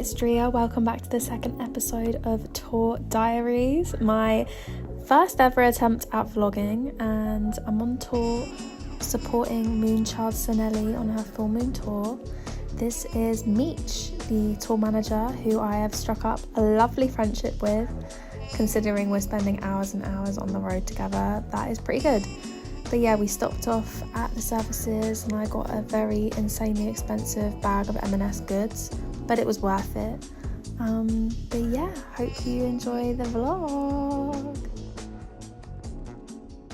it's DRIIA. Welcome back to the second episode of Tour Diaries, my first ever attempt at vlogging, and I'm on tour supporting Moonchild Sanelly on her full moon tour. This is Meech, the tour manager, who I have struck up a lovely friendship with. Considering we're spending hours and hours on the road together, that is pretty good. But yeah, we stopped off at the services and I got a very insanely expensive bag of M&S goods, but it was worth it. But yeah, hope you enjoy the vlog.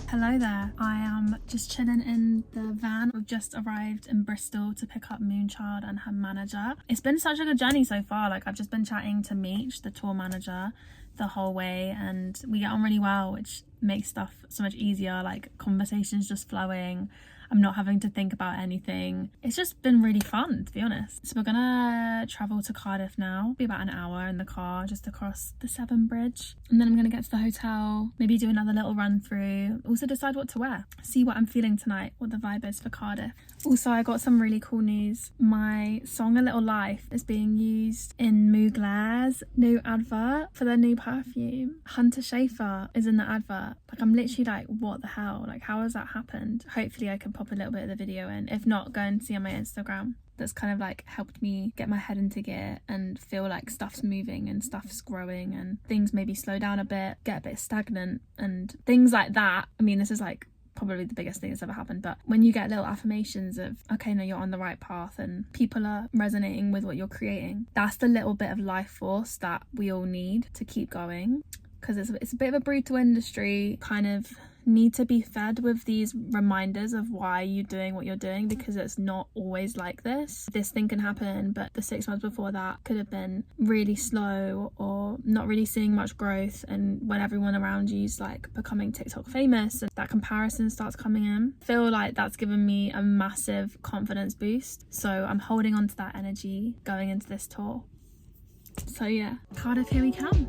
Hello there, I am just chilling in the van. We've just arrived in Bristol to pick up Moonchild and her manager. It's been such a good journey so far. Like, I've just been chatting to Meech, the tour manager, the whole way, and we get on really well, which makes stuff so much easier. Like, conversations just flowing, I'm not having to think about anything. It's just been really fun, to be honest. So we're gonna travel to Cardiff now. Be about an hour in the car just across the Severn Bridge, and then I'm gonna get to the hotel, maybe do another little run through, also decide what to wear, see what I'm feeling tonight, what the vibe is for Cardiff. Also, I got some really cool news. My song A Little Life is being used in Mugler's new advert for their new perfume. Hunter Schafer is in the advert. Like, I'm literally like, what the hell? Like, how has that happened? Hopefully I can pop a little bit of the video in. If not, go and see on my Instagram. That's kind of like helped me get my head into gear and feel like stuff's moving and stuff's growing and things maybe slow down a bit, get a bit stagnant and things like that. I mean, this is like probably the biggest thing that's ever happened, but when you get little affirmations of, okay, no, you're on the right path and people are resonating with what you're creating, that's the little bit of life force that we all need to keep going, because it's a bit of a brutal industry. Kind of need to be fed with these reminders of why you're doing what you're doing, because it's not always like this thing can happen, but the 6 months before that could have been really slow or not really seeing much growth. And when everyone around you's like becoming TikTok famous, that comparison starts coming in. I feel like that's given me a massive confidence boost, so I'm holding on to that energy going into this tour. So yeah, Cardiff, here we come.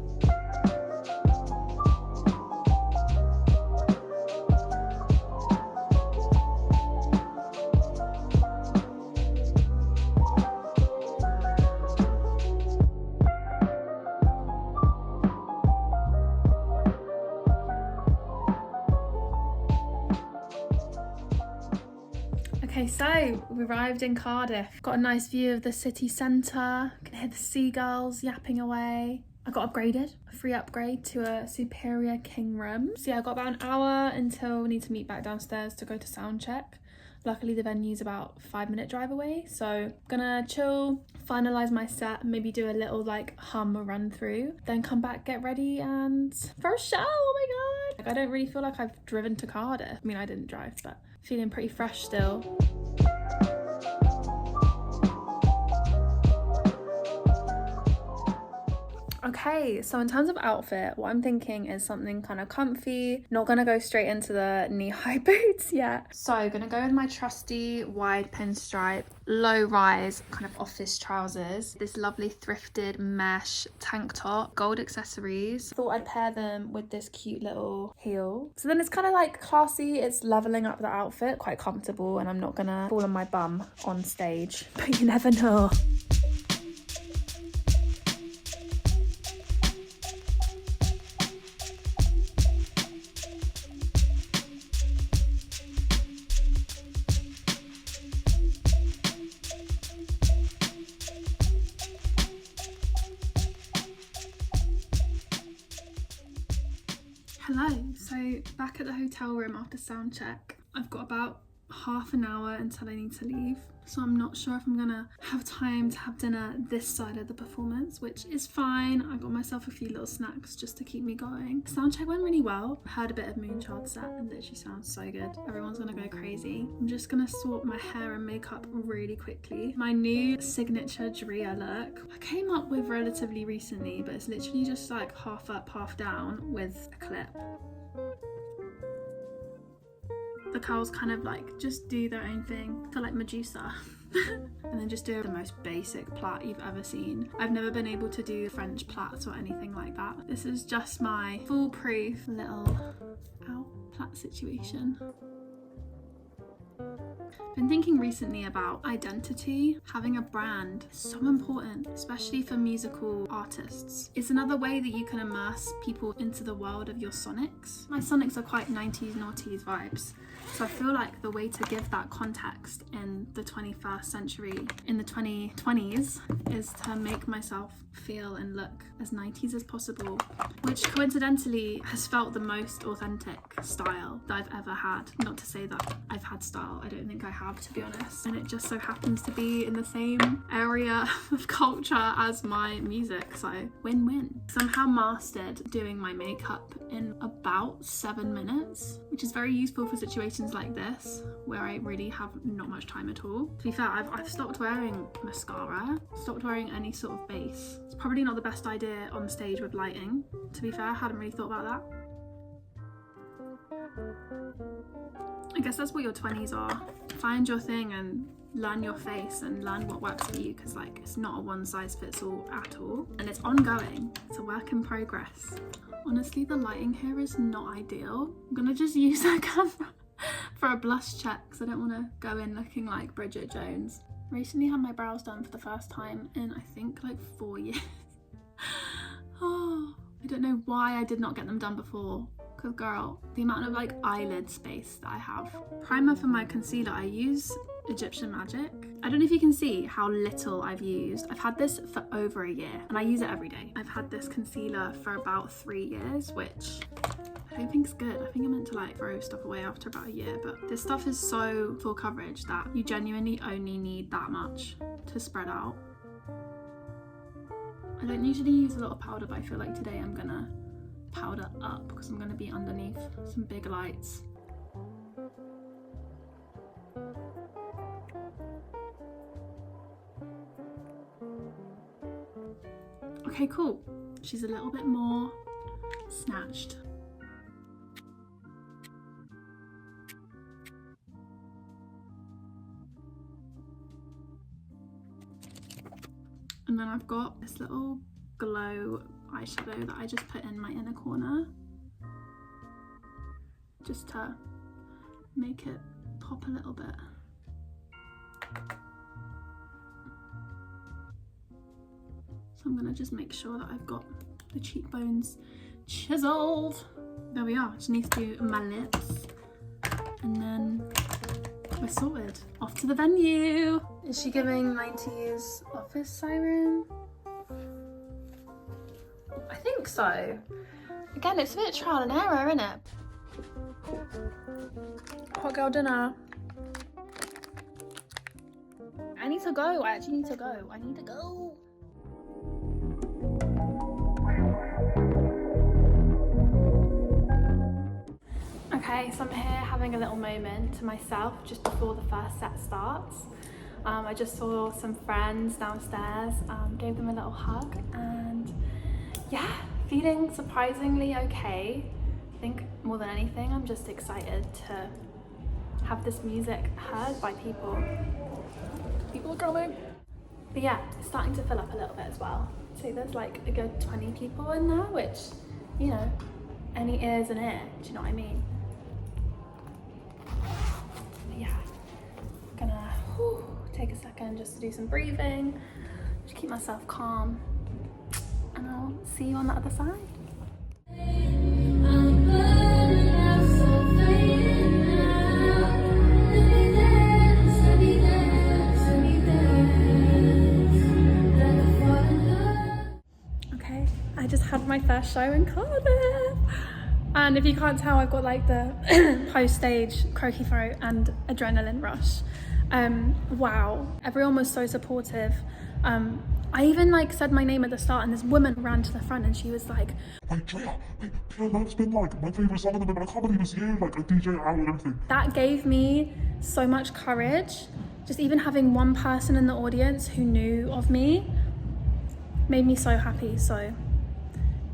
Okay, so we arrived in Cardiff. Got a nice view of the city centre. Can hear the seagulls yapping away. I got upgraded, a free upgrade to a superior king room. So yeah, I got about an hour until we need to meet back downstairs to go to sound check. Luckily the venue's about a 5-minute drive away, so gonna chill, finalise my set, maybe do a little like hum run through, then come back, get ready and for a show. Oh my god, like, I don't really feel like I've driven to Cardiff. I mean, I didn't drive, but feeling pretty fresh still. Okay, so in terms of outfit, what I'm thinking is something kind of comfy. Not gonna go straight into the knee-high boots yet. So gonna go with my trusty wide pinstripe, low-rise kind of office trousers, this lovely thrifted mesh tank top, gold accessories. Thought I'd pair them with this cute little heel. So then it's kind of like classy, it's leveling up the outfit, quite comfortable, and I'm not gonna fall on my bum on stage, but you never know. Hello, so back at the hotel room after sound check. I've got about half an hour until I need to leave, so I'm not sure if I'm gonna have time to have dinner this side of the performance, which is fine. I got myself a few little snacks just to keep me going. Sound check went really well. Heard a bit of Moonchild set and literally sounds so good. Everyone's gonna go crazy. I'm just gonna sort my hair and makeup really quickly. My new signature DRIIA look I came up with relatively recently, but it's literally just like half up, half down with a clip. The curls kind of like just do their own thing. I feel like Medusa. And then just do the most basic plait you've ever seen. I've never been able to do French plaits or anything like that. This is just my foolproof little plait situation. Been thinking recently about identity. Having a brand is so important, especially for musical artists. It's another way that you can immerse people into the world of your sonics. My sonics are quite 90s noughties vibes, so I feel like the way to give that context in the 21st century, in the 2020s, is to make myself feel and look as 90s as possible, which coincidentally has felt the most authentic style that I've ever had. Not to say that I've had style, I don't think I have, to be honest, and it just so happens to be in the same area of culture as my music, so win-win. Somehow mastered doing my makeup in about 7 minutes, which is very useful for situations like this where I really have not much time at all. To be fair, I've stopped wearing mascara, stopped wearing any sort of base. It's probably not the best idea on stage with lighting. To be fair, I hadn't really thought about that. I guess that's what your 20s are. Find your thing and learn your face and learn what works for you, because like it's not a one size fits all at all, and it's ongoing. It's a work in progress. Honestly, the lighting here is not ideal. I'm gonna just use that camera for a blush check because I don't want to go in looking like Bridget Jones. Recently had my brows done for the first time in I think like 4 years. Oh, I don't know why I did not get them done before, because girl, the amount of like eyelid space that I have. Primer for my concealer, I use Egyptian Magic. I don't know if you can see how little I've used. I've had this for over a year and I use it every day. I've had this concealer for about 3 years, which I don't think's good. I think I meant to like throw stuff away after about a year, but this stuff is so full coverage that you genuinely only need that much to spread out. I don't usually use a lot of powder, but I feel like today I'm gonna powder up because I'm gonna be underneath some big lights. Okay, cool. She's a little bit more snatched. And then I've got this little glow eyeshadow that I just put in my inner corner, just to make it pop a little bit. So I'm gonna just make sure that I've got the cheekbones chiseled. There we are. Just need to do my lips, and then we're sorted. Off to the venue. Is she giving 90s office siren? I think so. Again, it's a bit trial and error, isn't it? Hot girl dinner. I need to go. I actually need to go. I need to go. Okay, so I'm here having a little moment to myself just before the first set starts. I just saw some friends downstairs, gave them a little hug, and yeah, feeling surprisingly okay. I think more than anything, I'm just excited to have this music heard by people. People are coming. But yeah, it's starting to fill up a little bit as well. So there's like a good 20 people in there, which, you know, any ear's an ear, do you know what I mean? But yeah, I'm gonna take a second just to do some breathing, just keep myself calm, and I'll see you on the other side. Okay, I just had my first show in Cardiff, and if you can't tell, I've got like the post-stage croaky throat and adrenaline rush. Wow, everyone was so supportive. I even like said my name at the start, and this woman ran to the front and she was like, "Wait, DRIIA, that's been like my favourite song in the minute. I can't believe it's you, like a DJ out and everything." That gave me so much courage. Just even having one person in the audience who knew of me made me so happy. So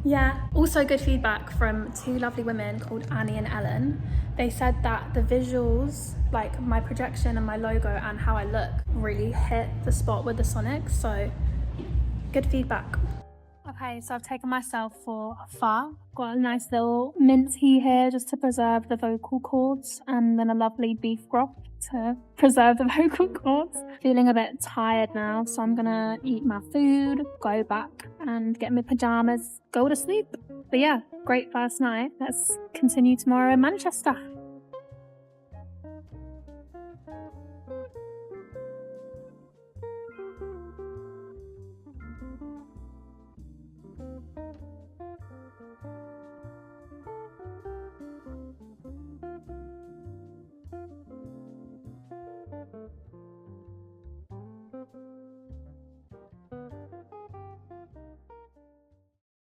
yeah, also good feedback from two lovely women called Annie and Ellen. They said that the visuals, like my projection and my logo and how I look, really hit the spot with the Sonics, so good feedback. Okay, so I've taken myself for a pho. Got a nice little mint tea here just to preserve the vocal cords, and then a lovely beef broth to preserve the vocal cords. Feeling a bit tired now, so I'm gonna eat my food, go back and get my pajamas, go to sleep. But yeah, great first night. Let's continue tomorrow in Manchester.